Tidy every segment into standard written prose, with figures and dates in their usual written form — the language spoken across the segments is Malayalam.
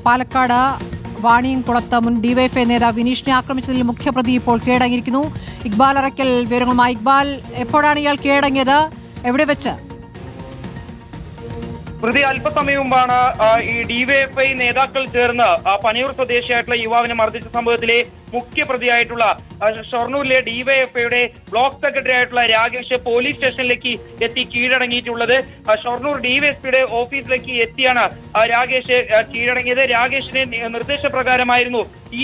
പാലക്കാട് വാണിയംകുളത്ത് മുൻ ഡിവൈഎഫ്ഐ നേതാവ് വിനീഷിനെ ആക്രമിച്ചതിൽ മുഖ്യപ്രതി ഇപ്പോൾ കീഴടങ്ങിയിരിക്കുന്നു. ഇക്ബാൽ അറയ്ക്കൽ വിവരങ്ങളുമായി. ഇക്ബാൽ, എപ്പോഴാണ് ഇയാൾ കീഴടങ്ങിയത്? എവിടെ വെച്ച്? പ്രതി അല്പസമയം മുമ്പാണ് ഈ ഡിവൈഎഫ്ഐ നേതാക്കൾ ചേർന്ന് പനയൂർ സ്വദേശിയായിട്ടുള്ള യുവാവിനെ മർദ്ദിച്ച സംഭവത്തിലെ മുഖ്യപ്രതിയായിട്ടുള്ള ഷൊർണൂരിലെ ഡിവൈഎഫ്ഐയുടെ ബ്ലോക്ക് സെക്രട്ടറി ആയിട്ടുള്ള രാകേഷ് പോലീസ് സ്റ്റേഷനിലേക്ക് എത്തി കീഴടങ്ങിയിട്ടുള്ളത്. ഷൊർണൂർ ഡിവൈഎഫ്ഐയുടെ ഓഫീസിലേക്ക് എത്തിയാണ് രാകേഷ് കീഴടങ്ങിയത്. രാകേഷിന്റെ നിർദ്ദേശപ്രകാരമായിരുന്നു ഈ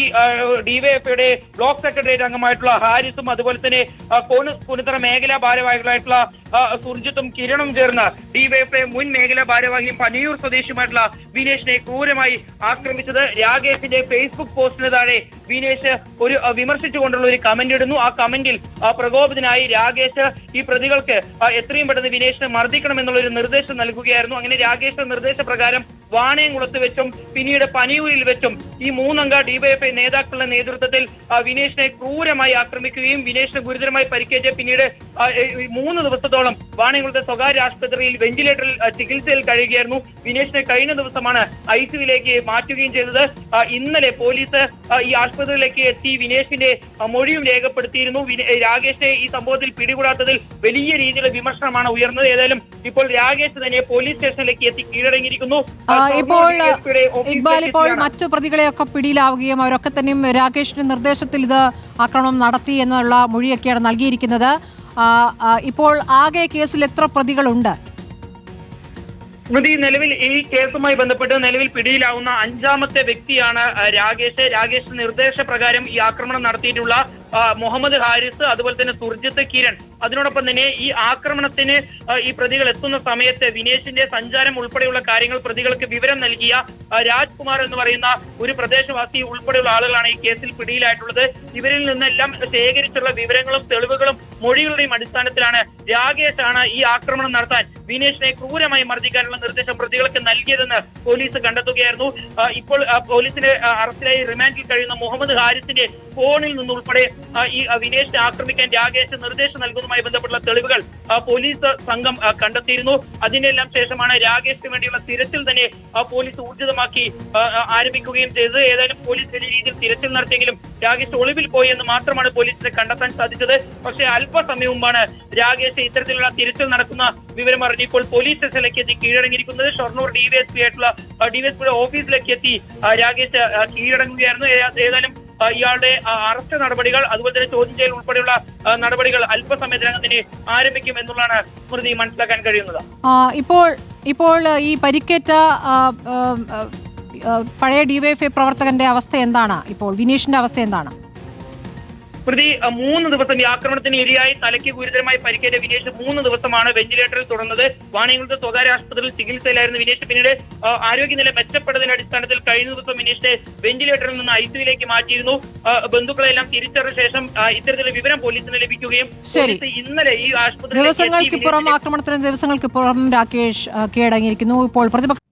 ഡിവൈഎഫ്ഐയുടെ ബ്ലോക്ക് സെക്രട്ടേറിയറ്റ് അംഗമായിട്ടുള്ള ഹാരിസും അതുപോലെ തന്നെ കുനിത്തറ മേഖലാ ഭാരവാഹികളായിട്ടുള്ള സുർജിത്തും കിരണും ചേർന്ന് ഡിവൈഎഫ്ഐ മുൻ മേഖലാ ഭാരവാഹിയും പനയൂർ സ്വദേശിയുമായിട്ടുള്ള വിനേഷിനെ ക്രൂരമായി ആക്രമിച്ചത്. രാകേഷിന്റെ ഫേസ്ബുക്ക് പോസ്റ്റിന് താഴെ വിനേഷ് ഒരു വിമർശിച്ചുകൊണ്ടുള്ള ഒരു കമന്റ് ഇടുന്നു. ആ കമന്റിൽ പ്രകോപിതനായി രാകേഷ് ഈ പ്രതികൾക്ക് എത്രയും പെട്ടെന്ന് വിനേഷിനെ മർദ്ദിക്കണം എന്നുള്ള ഒരു നിർദ്ദേശം നൽകുകയായിരുന്നു. അങ്ങനെ രാകേഷ് നിർദ്ദേശപ്രകാരം വാണിയംകുളത്ത് വെച്ചും പിന്നീട് പനയൂരിൽ വെച്ചും ഈ 3 അംഗ ഡിവൈഎഫ്ഐ നേതാക്കളുടെ നേതൃത്വത്തിൽ വിനേഷിനെ ക്രൂരമായി ആക്രമിക്കുകയും വിനേഷിന് ഗുരുതരമായി പരിക്കേറ്റ് പിന്നീട് 3 ദിവസത്തോളം വാണിയംകുളത്തെ സ്വകാര്യ ആശുപത്രിയിൽ വെന്റിലേറ്ററിൽ ചികിത്സയിൽ കഴിയുകയായിരുന്നു. വിനേഷിനെ കഴിഞ്ഞ ദിവസമാണ് ഐസിയുവിലേക്ക് മാറ്റുകയും ചെയ്തത്. ഇന്നലെ പോലീസ് ഈ ആശുപത്രിയിലേക്ക് എത്തി വിനേഷിന്റെ മൊഴിയും രേഖപ്പെടുത്തിയിരുന്നു. രാകേഷിനെ ഈ സംഭവത്തിൽ പിടികൂടാത്തതിൽ വലിയ രീതിയിലുള്ള വിമർശനമാണ് ഉയർന്നത്. ഏതായാലും ഇപ്പോൾ രാകേഷ് തന്നെ പോലീസ് സ്റ്റേഷനിലേക്ക് എത്തി കീഴടങ്ങിയിരിക്കുന്നു. ഇപ്പോൾ മറ്റു പ്രതികളെയൊക്കെ പിടിയിലാവുകയും അവരൊക്കെ തന്നെയും രാകേഷിന്റെ നിർദ്ദേശത്തിൽ ഇത് ആക്രമണം നടത്തി എന്നുള്ള മൊഴിയൊക്കെയാണ് നൽകിയിരിക്കുന്നത്. ഇപ്പോൾ ആകെ കേസിൽ എത്ര പ്രതികളുണ്ട്? സ്മൃതി, നിലവിൽ ഈ കേസുമായി ബന്ധപ്പെട്ട് നിലവിൽ പിടിയിലാവുന്ന 5ാമത്തെ വ്യക്തിയാണ് രാകേഷ്. രാകേഷ് നിർദ്ദേശപ്രകാരം ഈ ആക്രമണം നടത്തിയിട്ടുള്ള മുഹമ്മദ് ഹാരിസ്, അതുപോലെ തന്നെ സുർജിത്ത്, കിരൺ, അതിനോടൊപ്പം തന്നെ ഈ ആക്രമണത്തിന് ഈ പ്രതികൾ എത്തുന്ന സമയത്ത് വിനേഷിന്റെ സഞ്ചാരം ഉൾപ്പെടെയുള്ള കാര്യങ്ങൾ പ്രതികൾക്ക് വിവരം നൽകിയ രാജ്കുമാർ എന്ന് പറയുന്ന ഒരു പ്രദേശവാസി ഉൾപ്പെടെയുള്ള ആളുകളാണ് ഈ കേസിൽ പിടിയിലായിട്ടുള്ളത്. ഇവരിൽ നിന്നെല്ലാം ശേഖരിച്ചുള്ള വിവരങ്ങളും തെളിവുകളും മൊഴികളുടെയും അടിസ്ഥാനത്തിലാണ് രാകേഷാണ് ഈ ആക്രമണം നടത്താൻ വിനേഷിനെ ക്രൂരമായി മർദ്ദിക്കാനുള്ള നിർദ്ദേശം പ്രതികൾക്ക് നൽകിയതെന്ന് പോലീസ് കണ്ടെത്തുകയായിരുന്നു. ഇപ്പോൾ പോലീസിന്റെ അറസ്റ്റിലായി റിമാൻഡിൽ കഴിയുന്ന മുഹമ്മദ് ഹാരിസിന്റെ ഫോണിൽ നിന്നുൾപ്പെടെ ഈ വിനേഷിനെ ആക്രമിക്കാൻ രാകേഷ് നിർദ്ദേശം നൽകുന്നതുമായി ബന്ധപ്പെട്ടുള്ള തെളിവുകൾ പോലീസ് സംഘം കണ്ടെത്തിയിരുന്നു. അതിനെല്ലാം ശേഷമാണ് രാകേഷിന് വേണ്ടിയുള്ള തിരച്ചിൽ തന്നെ പോലീസ് ഊർജിതമാക്കി ആരംഭിക്കുകയും ചെയ്തത്. ഏതായാലും പോലീസ് വലിയ രീതിയിൽ തിരച്ചിൽ നടത്തിയെങ്കിലും രാകേഷ് ഒളിവിൽ പോയി എന്ന് മാത്രമാണ് പോലീസിന് കണ്ടെത്താൻ സാധിച്ചത്. പക്ഷേ അല്പസമയം മുമ്പാണ് രാകേഷ് ഇത്തരത്തിലുള്ള തിരച്ചിൽ നടക്കുന്ന വിവരം അറിഞ്ഞ് ഇപ്പോൾ പോലീസ് സ്റ്റേഷനിലേക്ക് എത്തി കീഴടങ്ങിയിരിക്കുന്നത്. ഷൊർണൂർ ഡിവൈഎസ്പിയുടെ ഓഫീസിലേക്ക് എത്തി രാകേഷ് കീഴടങ്ങുകയായിരുന്നു. ഏതായാലും ഇയാളുടെ അറസ്റ്റ് നടപടികൾ അതുപോലെ തന്നെ ചോദ്യം ചെയ്യൽ ഉൾപ്പെടെയുള്ള നടപടികൾ അല്പസമയത്തിനകം തന്നെ ആരംഭിക്കും എന്നുള്ളതാണ് സ്മൃതി മനസ്സിലാക്കാൻ കഴിയുന്നത്. ഇപ്പോൾ ഈ പരിക്കേറ്റ പഴയ ഡിവൈഎഫ്ഐ പ്രവർത്തകന്റെ അവസ്ഥ എന്താണ്? ഇപ്പോൾ വിനീഷിന്റെ അവസ്ഥ എന്താണ്? പ്രതി 3 ദിവസം ഈ ആക്രമണത്തിന് ഇരയായി തലയ്ക്ക് ഗുരുതരമായി പരിക്കേറ്റ വിനേഷ് 3 ദിവസമാണ് വെന്റിലേറ്ററിൽ തുടർന്നത്. വാണിയംകുളത്തെ സ്വകാര്യ ആശുപത്രിയിൽ ചികിത്സയിലായിരുന്നു വിനേഷ്. പിന്നീട് ആരോഗ്യനില മെച്ചപ്പെട്ടതിന്റെ അടിസ്ഥാനത്തിൽ കഴിഞ്ഞ ദിവസം വിനേഷിനെ വെന്റിലേറ്ററിൽ നിന്ന് ഐസിയുവിലേക്ക് മാറ്റിയിരുന്നു. ബന്ധുക്കളെല്ലാം തിരിച്ചറിഞ്ഞ ശേഷം ഇത്തരത്തിലുള്ള വിവരം പോലീസിന് ലഭിക്കുകയും ഇന്നലെ ഈ ആശുപത്രി ദിവസങ്ങൾക്കിപ്പുറം രാകേഷ് കീഴടങ്ങിയിരിക്കുന്നു. ഇപ്പോൾ പ്രതിപക്ഷ